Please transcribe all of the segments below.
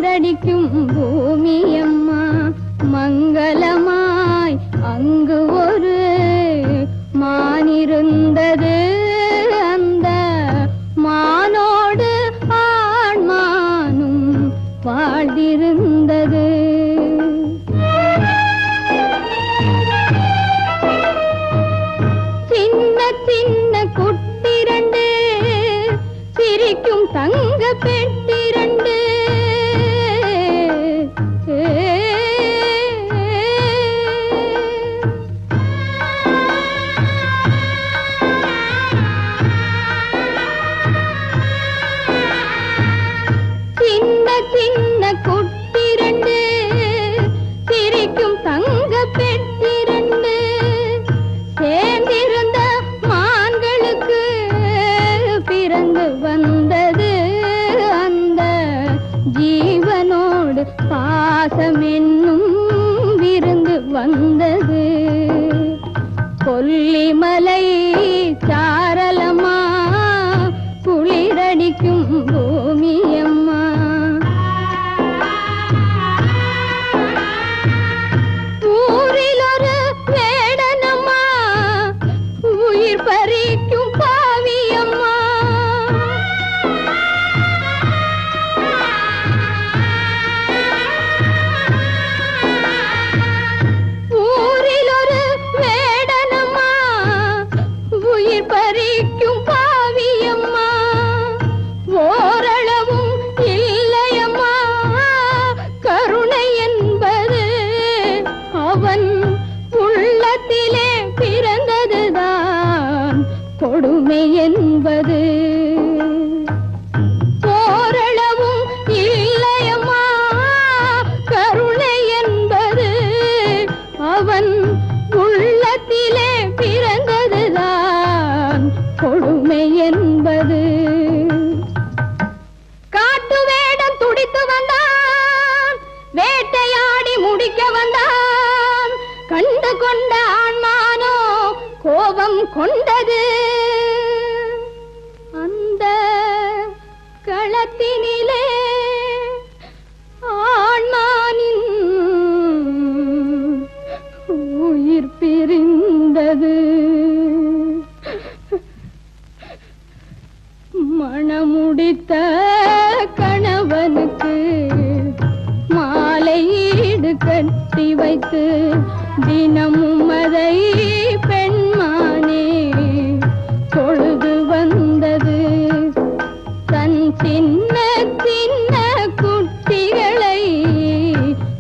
குளிரடிக்கும் பூமி அம்மா மங்களமாய் அங்கு ஒரு மானிருந்தது. அந்த மானோடு ஆண்மானும் வாழ்ந்திருந்தது. சின்ன சின்ன குட்டிரண்டு சிரிக்கும் தங்க பெட்டிரண்டு சின்ன சின்ன குட்டிரண்டு சிரிக்கும் தங்க பெட்டிரண்டு சேர்ந்திருந்த மான்களுக்கு பிறந்து வந்தது. அந்த ஜீவனோடு பாசம் என்னும் விருந்து வந்தது. கொல்லிமலை சாரலமா குளிரடிக்கும் பூமி அம்மா. ஊரில் ஒரு வேடனம்மா உயிர் பறிக்கும் பாவி அம்மா. ஊரில் ஒரு வேடனம்மா உயிர் பறிக்கும் பாவி அம்மா. ஓரளவும் இல்லையம்மா கருணை என்பது அவன் உள்ளத்திலே பிறந்ததுதான் கொடுமை என்பது. ஓரளவும் இல்லையம்மா கருணை என்பது அவன் உள்ளத்திலே பிறந்ததுதான் கொடுமை என்பது. காட்டு வேடம் துடித்து வந்தான், வேட்டையாடி முடிக்க வந்தான். கண்டு கொண்ட ஆண்மானோ கோபம் கொண்டது. அந்த களத்தினிலே ஆண்மானின் உயிர் பிரிந்தது. மணமுடித்த கணவனுக்கு மாலையீடு கட்டி வைத்து தினமும் அதை பெண்மானே தொழுது வந்தது. தன் சின்ன சின்ன குட்டிகளை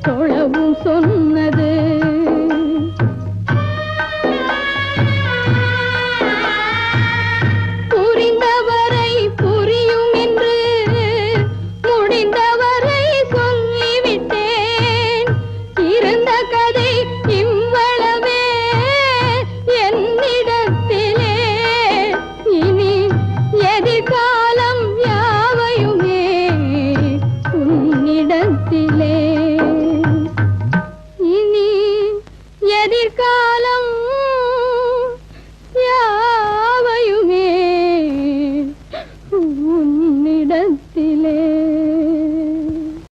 தொழவும் சொன்னது. புரிந்தவரை புரியும் என்று முடிந்தவரை சொல்லிவிட்டேன். இருந்த கதை இவ்வளவே என்னிடத்திலே. இனி எதிர்காலம் யாவையுமே உன்னிடத்திலே. இனி எதிர்காலம் யாவையுமே உன்னிடத்திலே.